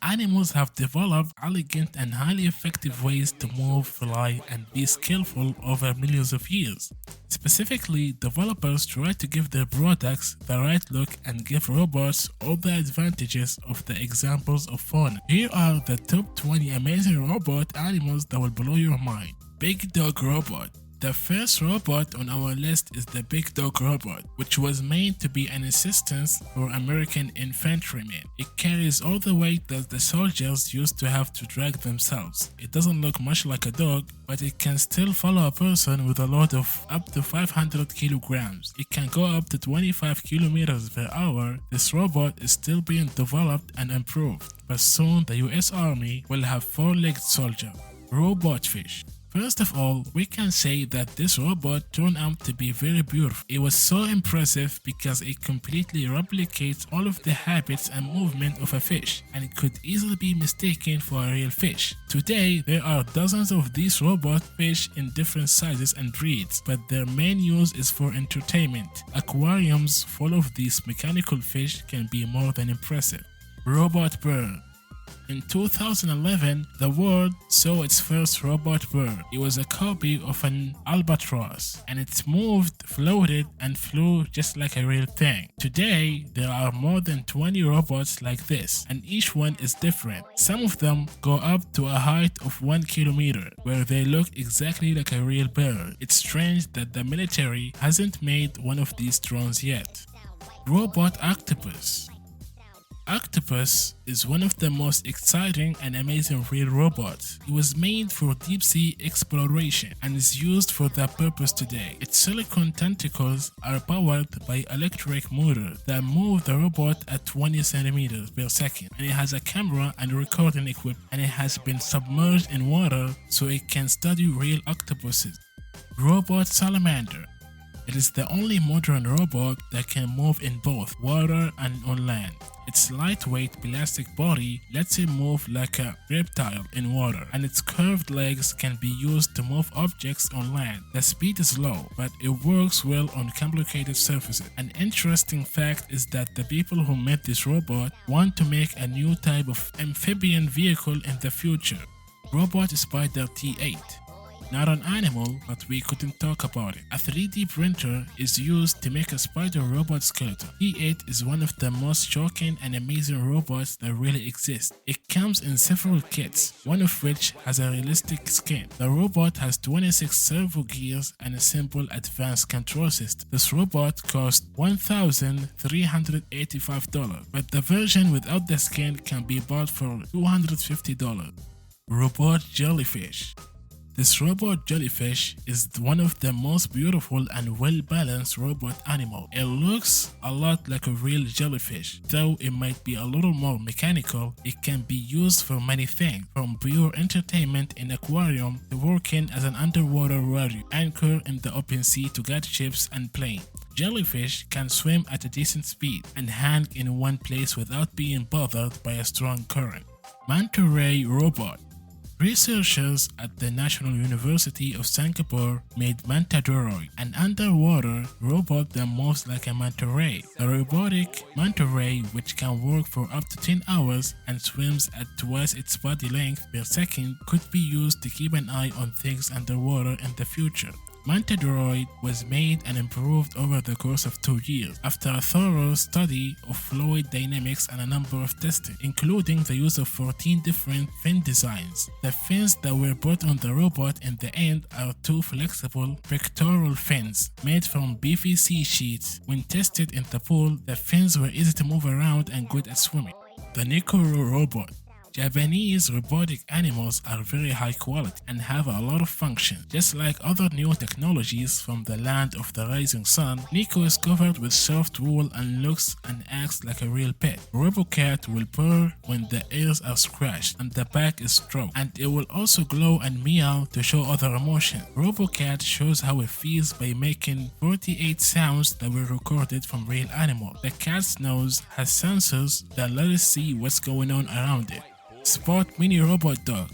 Animals have developed elegant and highly effective ways to move, fly, and be skillful over millions of years. Specifically, developers try to give their products the right look and give robots all the advantages of the examples of fauna. Here are the top 20 amazing robot animals that will blow your mind. Big Dog Robot. The first robot on our list is the Big Dog Robot, which was made to be an assistance for American infantrymen. It carries all the weight that the soldiers used to have to drag themselves. It doesn't look much like a dog, but it can still follow a person with a load of up to 500 kilograms. It can go up to 25 kilometers per hour. This robot is still being developed and improved, but soon the US Army will have four-legged soldier. Robot Fish. First of all, we can say that this robot turned out to be very beautiful. It was so impressive because it completely replicates all of the habits and movement of a fish, and it could easily be mistaken for a real fish. Today, there are dozens of these robot fish in different sizes and breeds, but their main use is for entertainment. Aquariums full of these mechanical fish can be more than impressive. Robot Bird. In 2011, the world saw its first robot bird. It was a copy of an albatross, and it moved, floated, and flew just like a real thing. Today, there are more than 20 robots like this, and each one is different. Some of them go up to a height of 1 kilometer, where they look exactly like a real bird. It's strange that the military hasn't made one of these drones yet. Robot Octopus. Octopus is one of the most exciting and amazing real robots. It was made for deep sea exploration and is used for that purpose today. Its silicone tentacles are powered by electric motors that move the robot at 20 centimeters per second, and it has a camera and recording equipment, and it has been submerged in water so it can study real octopuses. Robot Salamander. It is the only modern robot that can move in both water and on land. Its lightweight plastic body lets it move like a reptile in water, and its curved legs can be used to move objects on land. The speed is low, but it works well on complicated surfaces. An interesting fact is that the people who made this robot want to make a new type of amphibian vehicle in the future. Robot Spider T8. Not an animal, but we couldn't talk about it. A 3D printer is used to make a spider robot skeleton. T8 is one of the most shocking and amazing robots that really exist. It comes in several kits, one of which has a realistic skin. The robot has 26 servo gears and a simple advanced control system. This robot cost $1,385, but the version without the skin can be bought for $250. Robot Jellyfish. This robot jellyfish is one of the most beautiful and well-balanced robot animals. It looks a lot like a real jellyfish, though it might be a little more mechanical. It can be used for many things, from pure entertainment in aquarium to working as an underwater warrior, anchor in the open sea to catch ships and planes. Jellyfish can swim at a decent speed and hang in one place without being bothered by a strong current. Manta ray robot. Researchers at the National University of Singapore made Mantadroid, an underwater robot that moves like a manta ray. A robotic manta ray which can work for up to 10 hours and swims at twice its body length per second could be used to keep an eye on things underwater in the future. Mantadroid was made and improved over the course of 2 years after a thorough study of fluid dynamics and a number of testing, including the use of 14 different fin designs. The fins that were put on the robot in the end are two flexible pectoral fins made from PVC sheets. When tested in the pool, the fins were easy to move around and good at swimming. The Nikoro robot. Japanese robotic animals are very high quality and have a lot of function. Just like other new technologies from the land of the rising sun, Nico is covered with soft wool and looks and acts like a real pet. RoboCat will purr when the ears are scratched and the back is stroked, and it will also glow and meow to show other emotion. RoboCat shows how it feels by making 48 sounds that were recorded from real animals. The cat's nose has sensors that let us see what's going on around it. Spot Mini Robot Dog.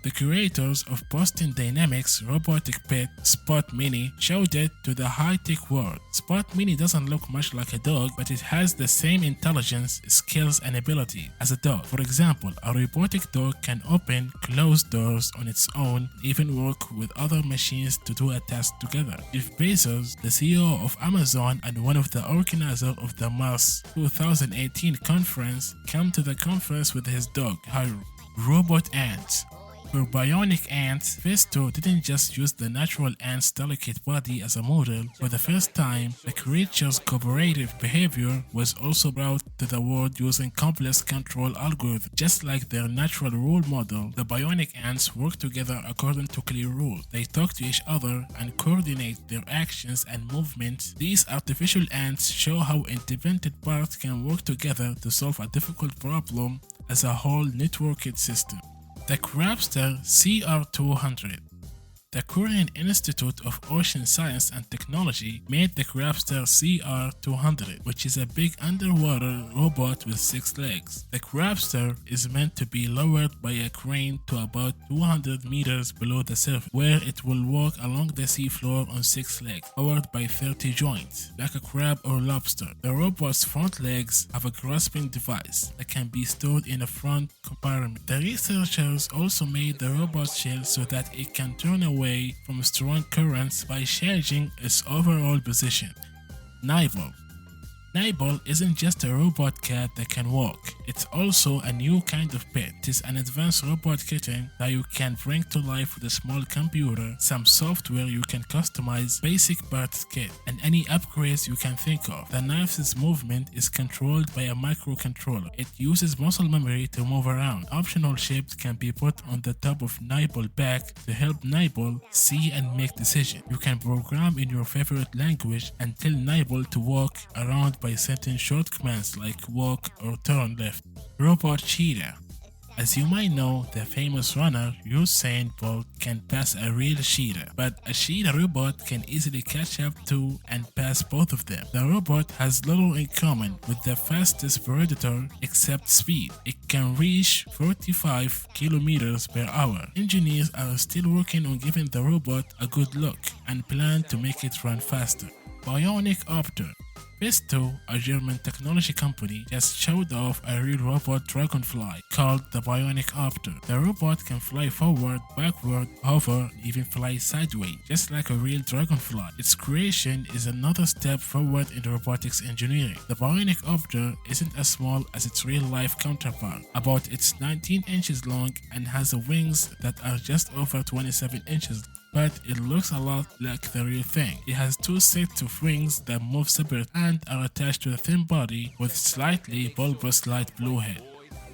The creators of Boston Dynamics robotic pet Spot Mini showed it to the high-tech world. Spot Mini doesn't look much like a dog, but it has the same intelligence, skills, and ability as a dog. For example, a robotic dog can open, close doors on its own, even work with other machines to do a task together. Jeff Bezos, the CEO of Amazon and one of the organizers of the Mars 2018 conference, came to the conference with his dog, Haru. Robot ants. For bionic ants, Festo didn't just use the natural ant's delicate body as a model. For the first time, the creature's cooperative behavior was also brought to the world using complex control algorithms. Just like their natural role model, the bionic ants work together according to clear rules. They talk to each other and coordinate their actions and movements. These artificial ants show how independent parts can work together to solve a difficult problem as a whole networked system. The Crabster CR200. The Korean Institute of Ocean Science and Technology made the Crabster CR200, which is a big underwater robot with 6 legs. The Crabster is meant to be lowered by a crane to about 200 meters below the surface, where it will walk along the seafloor on 6 legs, powered by 30 joints, like a crab or lobster. The robot's front legs have a grasping device that can be stored in a front compartment. The researchers also made the robot's shell so that it can turn away from strong currents by changing its overall position. Nibble. Nibble isn't just a robot cat that can walk, it's also a new kind of pet. It is an advanced robot kitten that you can bring to life with a small computer, some software you can customize, basic parts kit, and any upgrades you can think of. The knife's movement is controlled by a microcontroller. It uses muscle memory to move around. Optional shapes can be put on the top of Nibble back to help Nibble see and make decisions. You can program in your favorite language and tell Nibble to walk around by setting short commands like walk or turn left. Robot cheetah. As you might know, the famous runner Usain Bolt can pass a real cheetah, but a cheetah robot can easily catch up to and pass both of them. The robot has little in common with the fastest predator except speed. It can reach 45 kilometers per hour. Engineers are still working on giving the robot a good look and plan to make it run faster. Bionic Opter. Festo, a German technology company, just showed off a real robot dragonfly called the Bionic Opter. The robot can fly forward, backward, hover, and even fly sideways, just like a real dragonfly. Its creation is another step forward in robotics engineering. The Bionic Opter isn't as small as its real-life counterpart, about it's 19 inches long and has wings that are just over 27 inches, but it looks a lot like the real thing. It has 2 sets of wings that move separate and are attached to a thin body with slightly bulbous light blue head.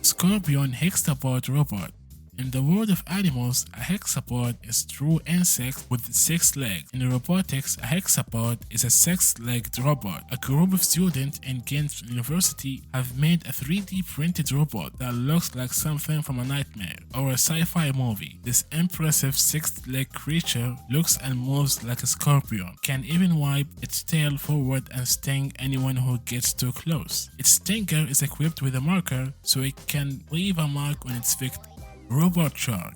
Scorpion hexapod robot. In the world of animals, a hexapod is a true insect with 6 legs. In robotics, a hexapod is a 6-legged robot. A group of students in Ghent University have made a 3D printed robot that looks like something from a nightmare or a sci-fi movie. This impressive 6-legged creature looks and moves like a scorpion, can even wipe its tail forward and sting anyone who gets too close. Its stinger is equipped with a marker so it can leave a mark on its victim. Robot shark.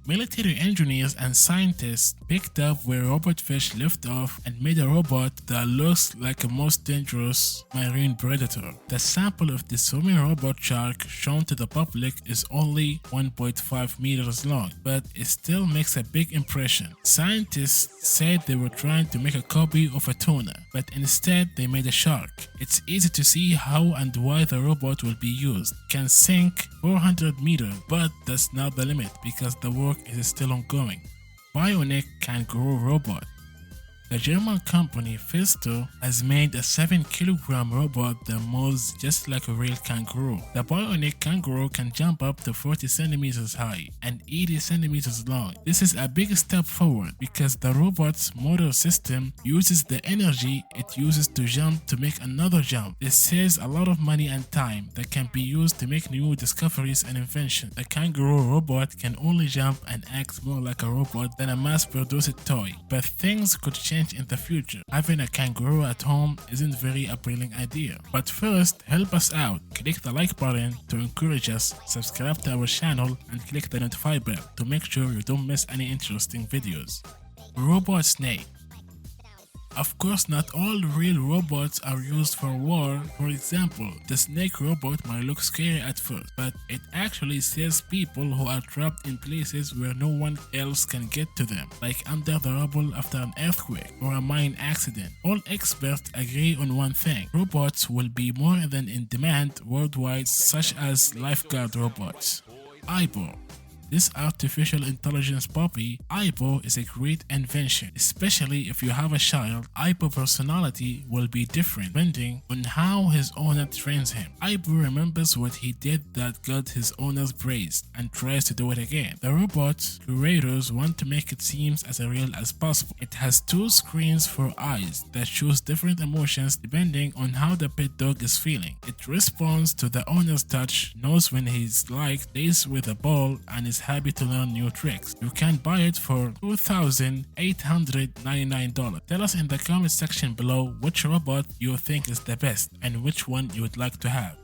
Military engineers and scientists picked up where robot fish left off and made a robot that looks like a most dangerous marine predator. The sample of the swimming robot shark shown to the public is only 1.5 meters long, but it still makes a big impression. Scientists said they were trying to make a copy of a tuna, but instead they made a shark. It's easy to see how and why the robot will be used. It can sink 400 meters, but that's not the limit because the work is still ongoing. Bionic kangaroo robot. The German company Festo has made a 7-kilogram robot that moves just like a real kangaroo. The bionic kangaroo can jump up to 40 centimeters high and 80 centimeters long. This is a big step forward because the robot's motor system uses the energy it uses to jump to make another jump. This saves a lot of money and time that can be used to make new discoveries and inventions. The kangaroo robot can only jump and act more like a robot than a mass-produced toy, but things could change change in the future. Having a kangaroo at home isn't a very appealing idea. But first, help us out. Click the like button to encourage us, subscribe to our channel, and click the notify bell to make sure you don't miss any interesting videos. Robot snake. Of course, not all real robots are used for war. For example, the snake robot might look scary at first, but it actually saves people who are trapped in places where no one else can get to them, like under the rubble after an earthquake or a mine accident. All experts agree on one thing: robots will be more than in demand worldwide, such as lifeguard robots. Eyeball. This artificial intelligence puppy, Aibo, is a great invention, especially if you have a child. Aibo's personality will be different depending on how his owner trains him. Aibo remembers what he did that got his owner's praise and tries to do it again. The robot curators want to make it seem as real as possible. It has 2 screens for eyes that shows different emotions depending on how the pet dog is feeling. It responds to the owner's touch, knows when he's plays with a ball, and is happy to learn new tricks. You can buy it for $2,899. Tell us in the comment section below which robot you think is the best and which one you would like to have.